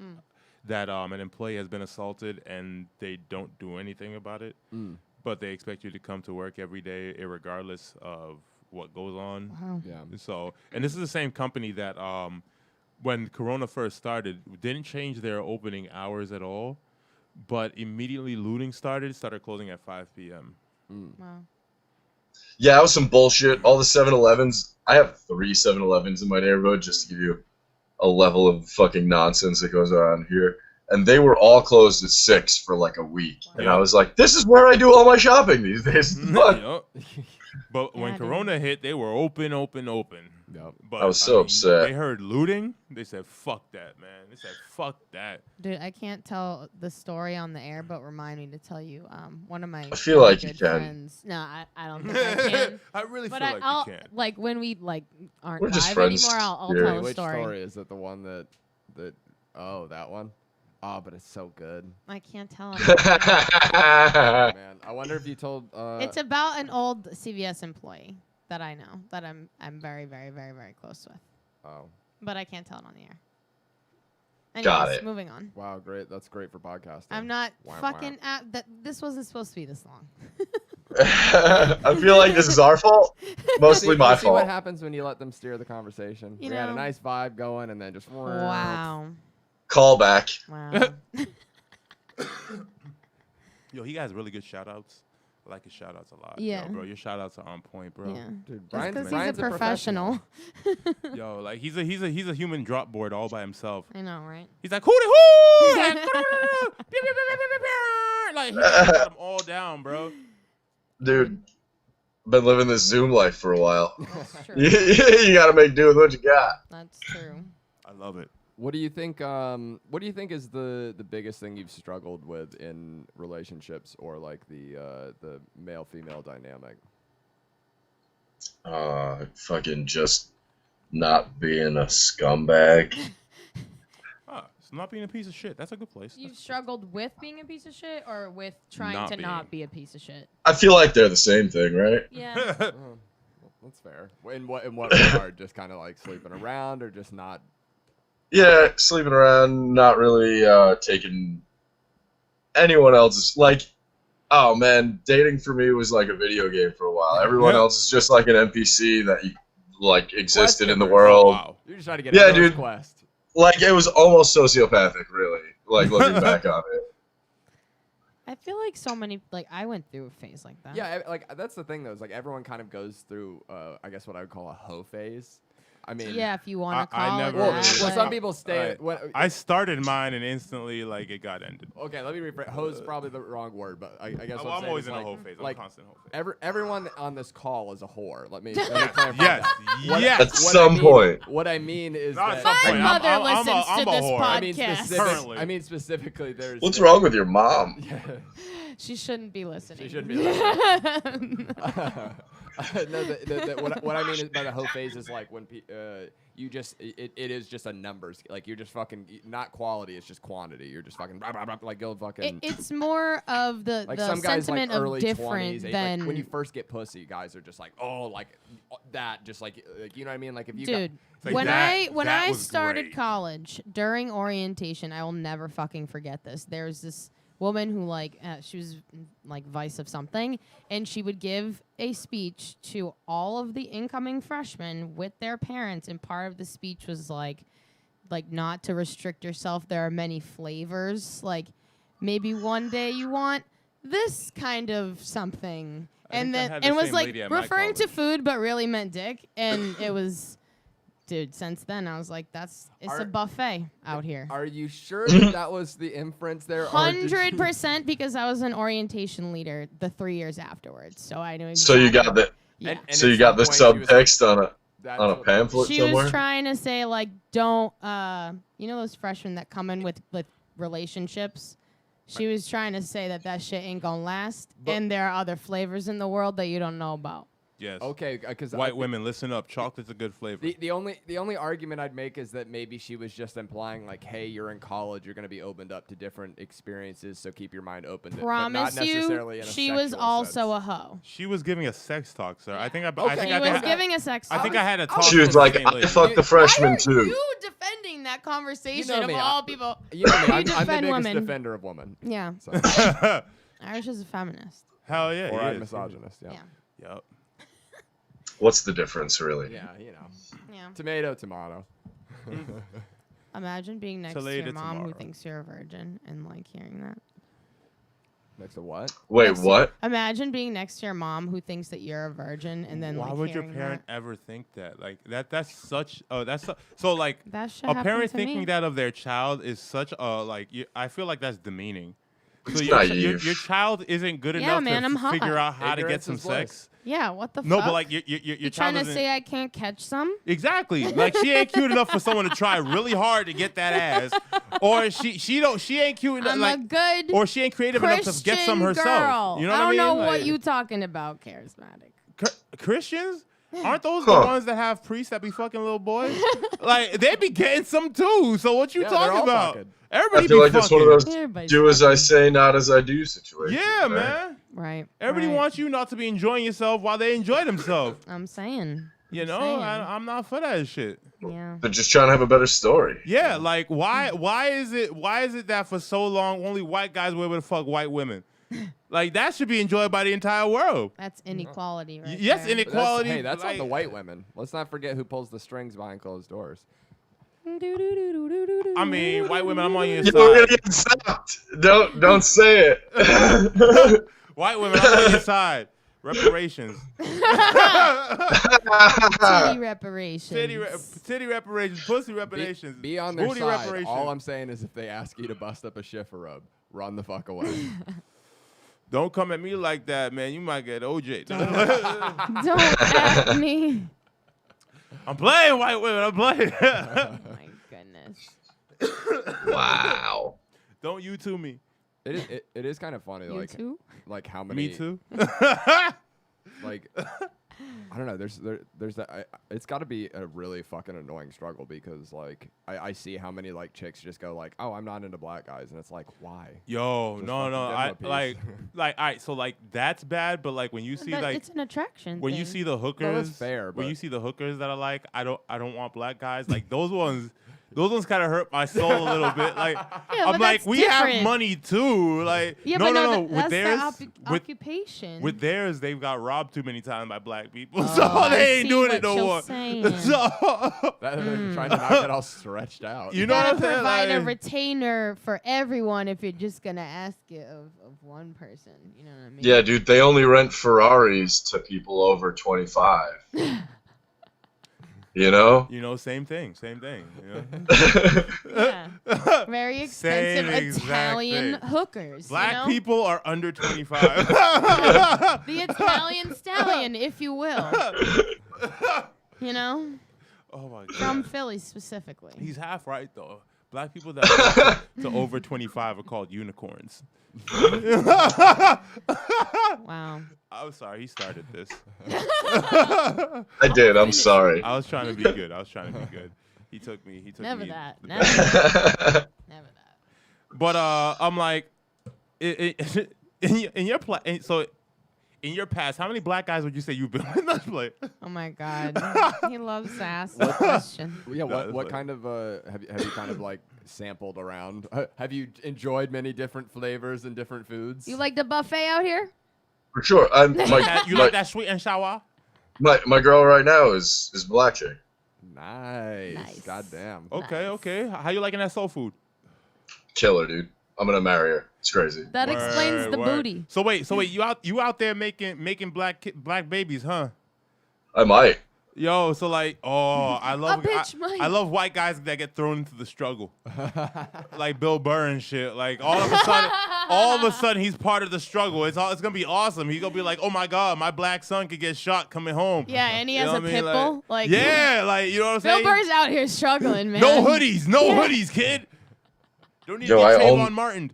That an employee has been assaulted and they don't do anything about it, but they expect you to come to work every day, irregardless of what goes on. Wow. Yeah. So, and this is the same company that when Corona first started, didn't change their opening hours at all, but immediately looting started closing at 5 p.m. Wow. Yeah, that was some bullshit. All the 7-Elevens. I have 3 7-Elevens in my neighborhood, just to give you a level of fucking nonsense that goes around here. and they were all closed at 6 for like a week. And Yeah. I was like, this is where I do all my shopping these days. Yup. But when Yeah, dude. Corona hit, they were open. Yep. But I was so upset. They heard looting. They said, "Fuck that, man." They said, "Fuck that." Dude, I can't tell the story on the air, but remind me to tell you. One of my I feel really like you good can. friends. No, I don't think I can. I really But feel like I'll you can. like when we like aren't We're just live friends anymore. I'll here. tell a Which story. story is it? The one that oh, that one? Oh, but it's so good. I can't tell. Man, I wonder if you told It's about an old CVS employee that I know that I'm very very very very close with, oh. but I can't tell it on the air. Got Anyways, it. moving on. Wow, great. That's great for podcasting. I'm not Wah, fucking at that. This wasn't supposed to be this long. I feel like this is our fault. Mostly my See what fault. happens when you let them steer the conversation. You We had a know. nice vibe going, and then just Wow. Call back. Wow. Yo, he has really good shout outs. I like his shout outs a lot. Yeah. Yo, bro, your shout outs are on point, bro. Yeah. Dude, That's because he's Brian's a professional. Yo, like he's a human drop board all by himself. I know, right? He's like, hooty hoo! Like, he got them all down, bro. Dude, been living this Zoom life for a while. That's true. You gotta make do with what you got. That's true. I love it. What do you think? What do you think is the biggest thing you've struggled with in relationships, or like the male female dynamic? Fucking just not being a scumbag. It's not being a piece of shit. That's a good place. You've struggled with being a piece of shit or with trying Not to being. not be a piece of shit? I feel like they're the same thing, right? Yeah. Oh, that's fair. In what regard? Just kind of like sleeping around, or just not? Yeah, sleeping around, not really taking anyone else's. Like, oh man, dating for me was like a video game for a while. Everyone Yeah. else is just like an NPC that you like existed in the givers. world. Oh, wow. You're just trying to get Yeah, a dude. quest. Like, it was almost sociopathic, really. Like, looking back on it. I feel like so many, like, I went through a phase like that. Yeah, like that's the thing though. Is like everyone kind of goes through, I guess what I would call a hoe phase. I mean, Yeah, if you want to I call never it Well, that. really- well, but- some people stay. I started mine and instantly, like, it got ended. Okay, let me rephrase. Hoe is probably the wrong word, but I guess what Well, I'm I'm saying always is in like, a whole phase. I'm like, a constant whole phase. everyone on this call is a whore. Let me clarify Yes, that. What- yes. At what some I mean- point. What I mean is Not that at some My point. mother I'm listens a to this whore. I mean, podcast. Currently. I mean specifically, there's. What's wrong with your mom? She shouldn't be listening. She shouldn't be listening. No, what I mean is by the hoe phase is like when you just it is just a numbers, like you're just fucking not quality, it's just quantity. You're just fucking blah, blah, blah, like go fucking. It's more of the like the some guys like sentiment of early different 20s, than like when you first get pussy, guys are just like, oh, like that, just like you know what I mean, like if you dude. Like when that- when that I was started great. college during orientation, I will never fucking forget this. There's this woman who like she was like vice of something, and she would give a speech to all of the incoming freshmen with their parents, and part of the speech was like not to restrict yourself. There are many flavors. Like maybe one day you want this kind of something, I and think I then had the and was same like lady at my referring to college. food, but really meant dick, and it was. Dude, since then I was like, it's Are- a buffet out here. Are you sure that was the inference there? or did you- 100% because I was an orientation leader the 3 years afterwards, so I knew. So you exactly- got the Yeah. And so at you got some the point she was subtext on That's a what- pamphlet She somewhere. was trying to say like, don't you know those freshmen that come in with relationships? She was trying to say that shit ain't gonna last, But- and there are other flavors in the world that you don't know about. Yes. Okay, because White women, listen up. Chocolate's a good flavor. The only argument I'd make is that maybe she was just implying like, hey, you're in college, you're going to be opened up to different experiences, so keep your mind open. But not Promise necessarily you, in a she was sexual also sense. a hoe. She was giving a sex talk, sir. I think I. Okay. I think She I, was think I, giving a sex. I think I had a talk. She was with the like, same I lady. fucked the freshman Why are too. you defending that conversation You know me, of I- all people? You know me, You I'm the defend biggest women. defender of women. Yeah, So, Irish is a feminist. Hell yeah. or he I'm is. misogynist. Yeah. Yeah. Yep. What's the difference, really? Yeah, you know. Yeah. Tomato, tomato. Imagine being next to Tomato your mom who tomorrow. thinks you're a virgin and like hearing that. Next to what? Wait, what? Imagine being next to your mom who thinks that you're a virgin, and then Why like would your hearing parent that. ever think that? Like that's such. So like That shit a happened parent to thinking me. that of their child is such a like. I feel like that's demeaning. So It's your naive. child isn't good Yeah, enough man, I'm to hot. figure out how to get Ignorance some is bliss. sex. Yeah, what the No, fuck? but like your you child trying to isn't say I can't catch some? exactly like she ain't cute enough for someone to try really hard to get that ass, or she ain't cute enough I'm like, a good or she ain't creative enough to get some Christian herself. girl. You know I what I don't mean? know Like, what you talking about, Karizmatik. Christians. Aren't those Huh. the ones that have priests that be fucking little boys? Like they be getting some too. So what you Yeah, they're talking all about? fucking. Everybody I feel be like fucking. it's one of those Everybody's do as I fucking. say, not as I do situation. Yeah, right? man. Right. Everybody right. wants you not to be enjoying yourself while they enjoy themselves. I'm saying. You I'm know, saying. I'm not for that shit. Yeah. They're just trying to have a better story. Yeah, like why is it that for so long only white guys were able to fuck white women? Like that should be enjoyed by the entire world. That's inequality, right? Yes, there. inequality. That's like, on the white women. Let's not forget who pulls the strings behind closed doors. I mean, white women, I'm on your You're gonna side. get stopped. Don't say it. White women, I'm on your side. Reparations. Titty reparations. Titty reparations, pussy reparations, Be on their booty side. reparations. All I'm saying is if they ask you to bust up a shiffer rub, run the fuck away. Don't come at me like that, man. You might get OJ. Don't at me. I'm playing white women. I'm playing. Oh my goodness. Wow. Don't you to me. It is kind of funny, You like too? like how many. Me too. Like I don't know. There's that. It's got to be a really fucking annoying struggle because like I see how many like chicks just go like, oh, I'm not into black guys, and it's like, why? Yo, Just no. fucking I give 'em a like, piece. all right. So like that's bad, but like when you see But like it's an attraction. when you thing. see the hookers, fair, when but- you see the hookers that are like, I don't want black guys. Like those ones kind of hurt my soul a little bit. Like Yeah, I'm but like, that's we have different. money too. Like Yeah, no, but no, no, no. that's With theirs, the occupation. with theirs, they've got robbed too many times by black people, Oh, so I they ain't see doing what it no you're more. saying. So They're trying to knock it all stretched out. you know gotta what I'm saying? provide a Like, retainer for everyone if you're just gonna ask it of one person. You know what I mean? Yeah, dude, they only rent Ferraris to people over 25. You know? same thing. You know? Yeah. Very Same expensive exact Italian thing. hookers. Black you know? people are under 25. The Italian stallion, if you will. You know? Oh my god. From Philly specifically. He's half right though. Black people that are to over 25 are called unicorns. Wow. I'm sorry, he started this. I did. I'm sorry. I was trying to be good. He took me. Never me that. the- Never that. Never that. But I'm like, in your past, how many black guys would you say you've been with? Let's play. Oh my God. He loves to ask that question. Yeah, No, what it's what like- kind of have you kind of like sampled around? Have you enjoyed many different flavors and different foods? You like the buffet out here? For sure. You like that sweet and sour? My girl right now is black chick. Nice. Nice. Goddamn. Okay, Nice. okay. How you liking that soul food? Killer, dude. I'm gonna marry her. It's crazy. That explains the Word. booty. So wait, you out there making black babies, huh? I might. Yo, so like, I love bitch might. I love white guys that get thrown into the struggle, like Bill Burr and shit. Like all of a sudden he's part of the struggle. It's gonna be awesome. He's gonna be like, oh my god, my black son could get shot coming home. Yeah, and he You has know a what I mean? pit bull. Like, yeah, like you know what I'm Bill saying? Burr's out here struggling, man. No hoodies, kid. Don't need Yo, to get I own- Trayvon Martin.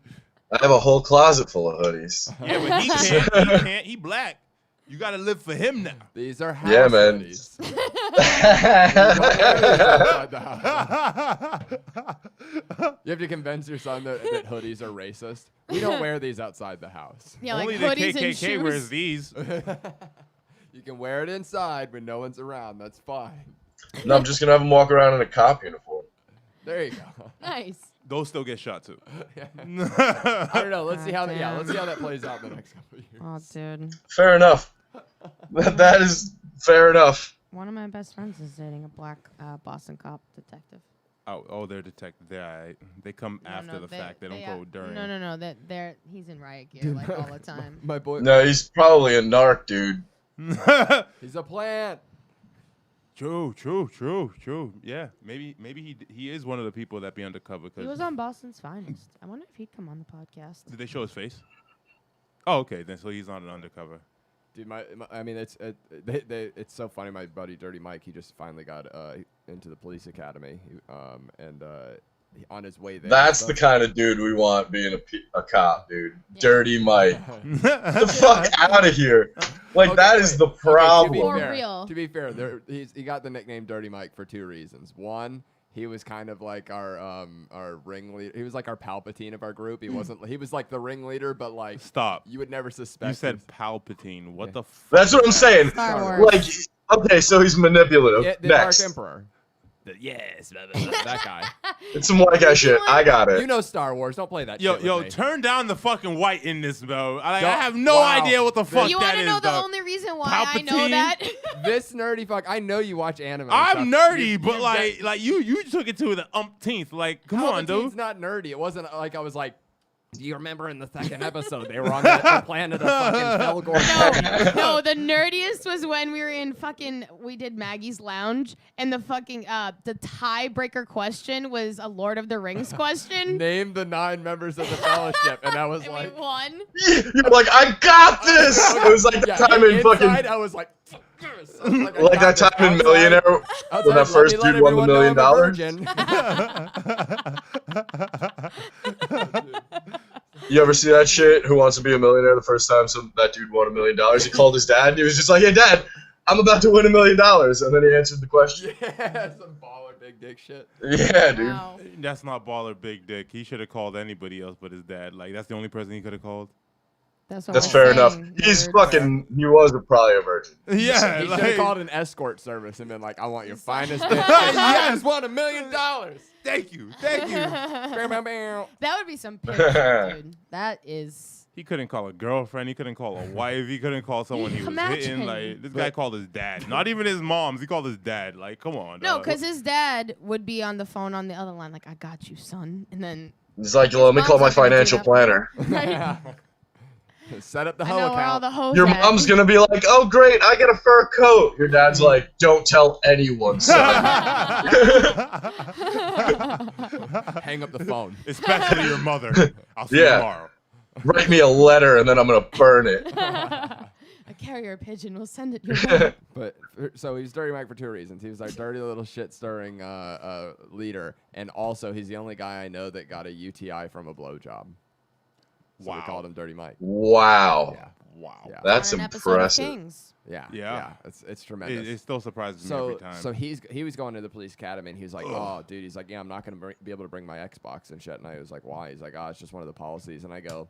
I have a whole closet full of hoodies. Yeah, but he can't. He black. You gotta live for him now. These are house Yeah, man. hoodies. Outside the house. You have to convince your son that hoodies are racist. We don't wear these outside the house. Yeah, Only like the hoodies and KKK shoes. wears these. You can wear it inside when no one's around. That's fine. No, I'm just gonna have him walk around in a cop uniform. There you go. Nice. Those still get shot too. I don't know. Let's see how that. Yeah, Goddamn. let's see how that plays out in the next couple of years. Oh, dude. Fair enough. That is fair enough. One of my best friends is dating a black Boston cop detective. Oh, they're detectives. They come after the fact. They don't go during. No. He's in riot gear like all the time. My boy. No, he's probably a narc, dude. He's a plant. True. Yeah, maybe he is one of the people that be undercover. He was on Boston's Finest. I wonder if he'd come on the podcast. Did they show his face? Oh, okay. Then so he's not an undercover. Dude, it's so funny. My buddy Dirty Mike, he just finally got into the police academy, on his way there. That's the kind of dude we want being a cop, dude. Yeah. Dirty Mike. The fuck out of here. Like, that is the problem. To be fair, he got the nickname Dirty Mike for two reasons. One, he was kind of like our ringleader. He was like our Palpatine of our group. He was like the ringleader, but like, stop. You would never suspect. You said Palpatine. What the fuck? That's what I'm saying. Star Wars. Like, okay, so he's manipulative. The Next. Dark Emperor. Yes, that guy. It's some white guy shit. I got it. You know Star Wars. Don't play that shit. Yo, with me. turn down the fucking white in this, bro. I have no idea what the fuck you that want is. to know the dog. only reason why Palpatine? I know that? This nerdy fuck. I know you watch anime. I'm nerdy, but like you took it to the umpteenth. Like, come on, dude. It's not nerdy. It wasn't like I was like. Do you remember in the second episode they were on the planet of fucking Felgor? No, the nerdiest was when we did Maggie's Lounge, and the tiebreaker question was a Lord of the Rings question. Name the 9 members of the Fellowship, and I was and like, we won. You were like, I got this. It was like the time in fucking. I was like like that time in Millionaire when that first dude won the $1 million. You ever see that shit? Who Wants to Be a Millionaire? The first time that dude won $1 million, he called his dad. And he was just like, "Hey, Dad, I'm about to win $1 million," and then he answered the question. Yeah, some baller big dick shit. Yeah, dude. Wow. That's not baller big dick. He should have called anybody else but his dad. Like, that's the only person he could have called. That's fair enough. He was probably a virgin. Yeah, he should have called an escort service and been like, "I want your finest dick." I just won $1 million. Thank you. That would be some picture, dude. That is. He couldn't call a girlfriend. He couldn't call a wife. He couldn't call someone he was hitting. Like, this guy called his dad. Not even his mom's. He called his dad. Like, come on. No, because his dad would be on the phone on the other line, like, "I got you, son," and then. He's like, "Let me call my financial planner." Right. Set up the I hoe know where all account. the hoes Your at. mom's gonna be like, "Oh, great, I get a fur coat." Your dad's like, "Don't tell anyone, son." Hang up the phone. Especially your mother. I'll see you tomorrow. Write me a letter and then I'm gonna burn it. A carrier pigeon will send it your way. But so he's Dirty Mike for 2 reasons. He was our dirty little shit stirring leader, and also he's the only guy I know that got a UTI from a blowjob. So we called him Dirty Mike. Wow. Yeah. Wow. Yeah. That's On an episode of impressive. Kingz. Yeah. It's tremendous. It still surprises me every time. So he was going to the police academy, and he was like, "Oh, dude," he's like, "Yeah, I'm not gonna be able to bring my Xbox and shit." And I was like, "Why?" He's like, "Oh, it's just one of the policies." And I go,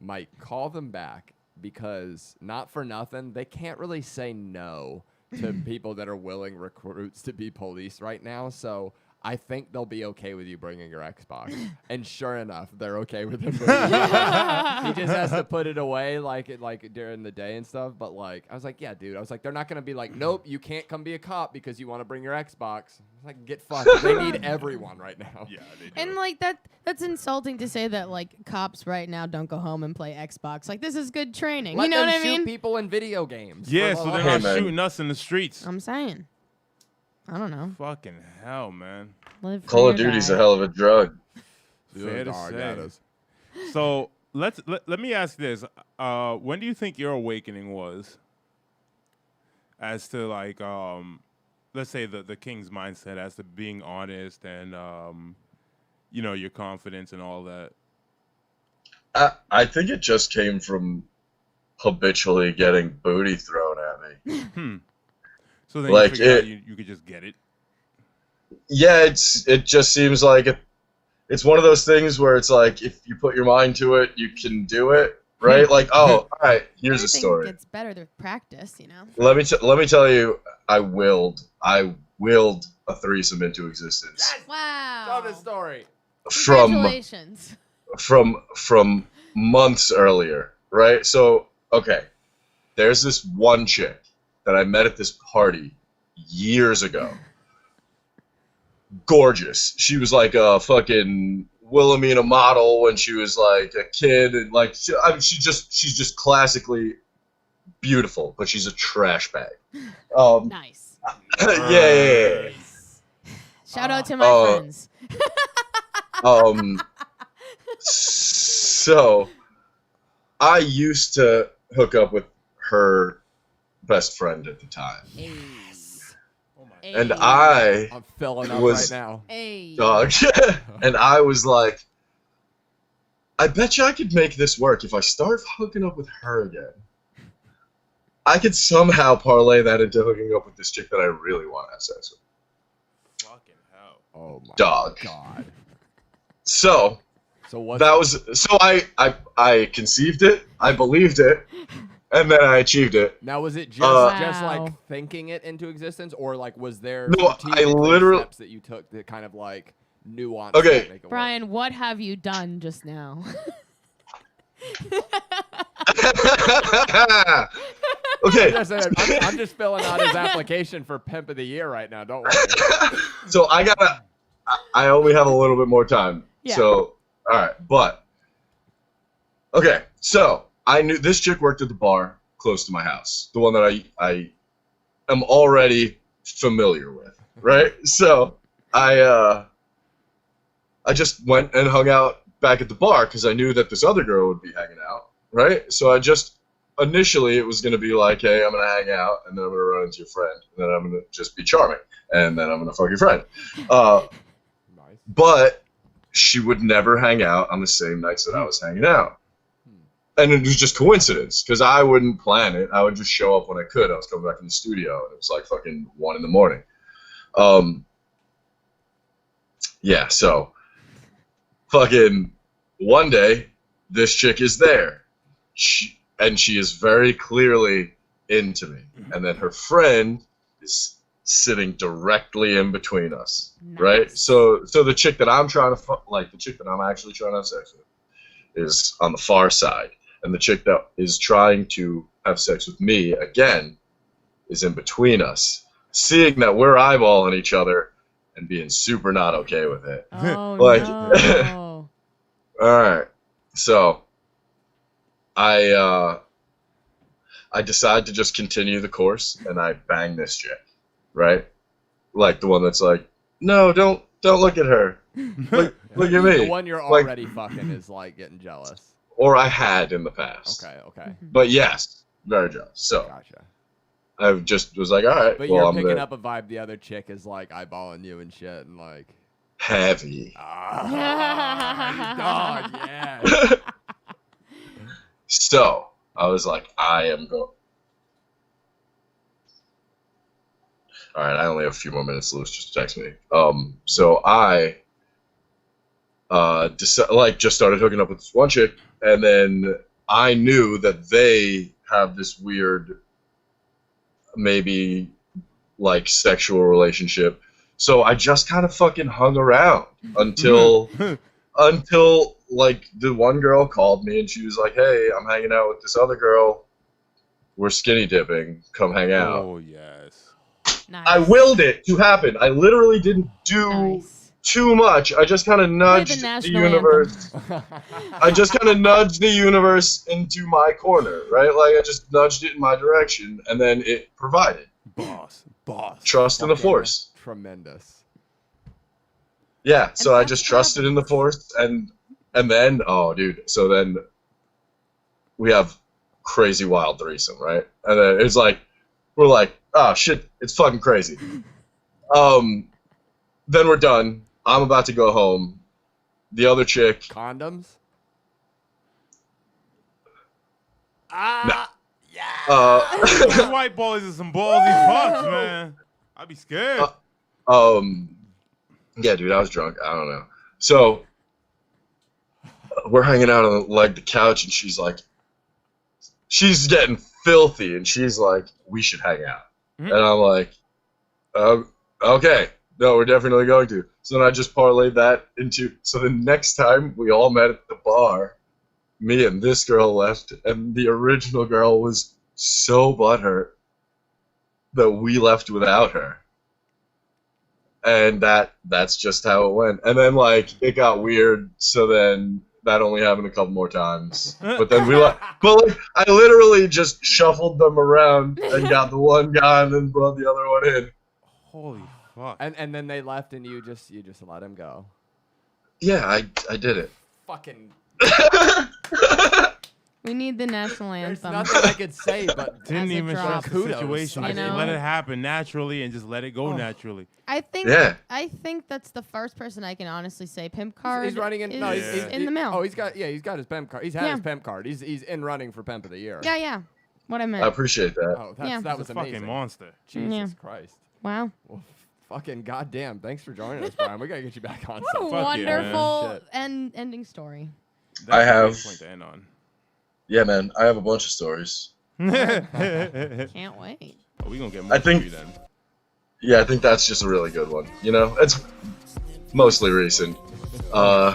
"Mike, call them back, because not for nothing, they can't really say no to people that are willing recruits to be police right now. So I think they'll be okay with you bringing your Xbox." And sure enough, they're okay with him bringing it. He just has to put it away like during the day and stuff. But like, I was like, "Yeah, dude." I was like, "They're not gonna be like, nope, you can't come be a cop because you want to bring your Xbox." I was like, "Get fucked." They need everyone right now. Yeah, they do. And like that's insulting to say that like cops right now don't go home and play Xbox. Like, this is good training. Let you know them what I shoot mean? people in video games. Yeah, For so the they're love not of- shooting us in the streets. I'm saying. I don't know. Fucking hell, man. Live Call of free or Duty's die. a hell of a drug. Fair to Dog, say. that is. So let me ask this: when do you think your awakening was, as to like let's say the King's mindset, as to being honest and your confidence and all that? I think it just came from habitually getting booty thrown at me. So then Like, you figured out you could just get it. Yeah, it just seems like it's one of those things where it's like, if you put your mind to it, you can do it, right? Like, oh, all right, here's a Everything story. gets better with practice, you know. Let me tell you, I willed a threesome into existence. Wow. Tell the story. Congratulations. From months earlier, right? So, okay, there's this one chick that I met at this party years ago. gorgeous. She was like a fucking Wilhelmina model when she was like a kid, and like she's just classically beautiful, but she's a trash bag. Nice. Yeah. Shout out to my friends. So I used to hook up with her best friend at the time. And I'm filling up was, right now. Dog. And I was like, I bet you I could make this work if I start hooking up with her again. I could somehow parlay that into hooking up with this chick that I really want to have sex with. Fucking hell. Oh my God. So what? That was so I conceived it, I believed it, and then I achieved it. Now was it just Wow. like thinking it into existence, or like was there No, strategic I literally steps that you took that kind of like nuance? Okay. that make it work? Brian, what have you done just now? Okay. I'm just filling out his application for Pimp of the Year right now. Don't worry. So I only have a little bit more time. Yeah. So, all right, but okay. So I knew this chick worked at the bar close to my house, the one that I am already familiar with, right? So I just went and hung out back at the bar because I knew that this other girl would be hanging out, right? So initially it was going to be like, hey, I'm going to hang out, and then I'm going to run into your friend, and then I'm going to just be charming, and then I'm going to fuck your friend. Nice. But she would never hang out on the same nights that I was hanging out. And it was just coincidence, because I wouldn't plan it. I would just show up when I could. I was coming back in the studio, and it was like fucking 1 a.m. Yeah, so fucking one day, this chick is there. She is very clearly into me. And then her friend is sitting directly in between us, right? So the chick that I'm trying to the chick that I'm actually trying to have sex with is on the far side, and the chick that is trying to have sex with me again is in between us. Seeing that we're eyeballing each other and being super not okay with it. Oh, no. All right, so I decide to just continue the course, and I bang this chick. Right, like the one that's like, no, don't look at her, look at me. The one you're already fucking is like getting jealous. Or I had in the past. Okay. But yes, very jealous. So Gotcha. I just was like, all right. But well, you're I'm picking gonna up a vibe. The other chick is like eyeballing you and shit, and like heavy. God, yeah. So I was like, I am going. All right, I only have a few more minutes. Lewis just text me. So I just started hooking up with this one chick, and then I knew that they have this weird, maybe like sexual relationship. So I just kind of fucking hung around until like the one girl called me and she was like, "Hey, I'm hanging out with this other girl. We're skinny dipping. Come hang out." Oh yes. Nice. I willed it to happen. I literally didn't do too much. I just kind of nudged the universe. I just kind of nudged the universe into my corner, right? Like I just nudged it in my direction, and then it provided. Boss. Trust in the force. Tremendous. Yeah, so I just trusted in the force, and then, oh, dude, so then we have crazy wild threesome, right? And then it's like, we're like, oh, shit, it's fucking crazy. Then we're done. I'm about to go home. The other chick. Condoms? Nah. Yeah. Those white boys are some ballsy fucks, man. I'd be scared. Yeah, dude, I was drunk. I don't know. So we're hanging out on like the couch, and she's getting filthy, and she's like, we should hang out. And I'm like, okay, no, we're definitely going to. So then I just parlayed that into, so the next time we all met at the bar, me and this girl left, and the original girl was so butthurt that we left without her. And that's just how it went. And then like it got weird, so then that only happened a couple more times. But then but like I literally just shuffled them around and got the one guy and then brought the other one in. Holy fuck. And then they left and you just let him go. Yeah, I did it. Fucking. We need the national There's anthem. nothing I could say, but Didn't As it even drops. stress the Kudos. situation. You Just know? let it happen naturally and just let it go naturally. I think Yeah. that's the first person I can honestly say pimp card. He's running in. is No, he's in the mail. Oh, he's got his pimp card. He's had Yeah. his pimp card. He's in running for pimp of the year. Yeah. What I meant. I appreciate that. Oh, Yeah. that He's was a amazing. fucking monster. Jesus Yeah. Christ. Wow. Well, fucking goddamn. Thanks for joining us, Brian. We gotta get you back on. What a Fuck yeah, man. wonderful Shit. ending story. That's I a have- great point to end on. Yeah, man, I have a bunch of stories. Can't wait. Oh, we gonna get more I think- for you then. Yeah, I think that's just a really good one. You know, it's mostly recent. Shit. I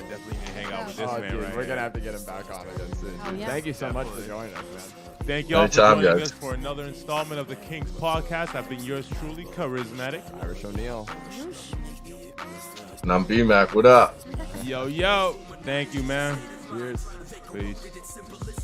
definitely need to hang out with this Oh, man dude, right we're here. gonna have to get him back on again soon. Oh, yeah. Thank you so much for joining us, man. Thank y'all for Anytime, joining guys. us for another installment of the Kingz Podcast. I've been yours truly, Karizmatik. Irish O'Neal. And I'm B-Mac, what up? Yo. Thank you, man. Cheers. Peace.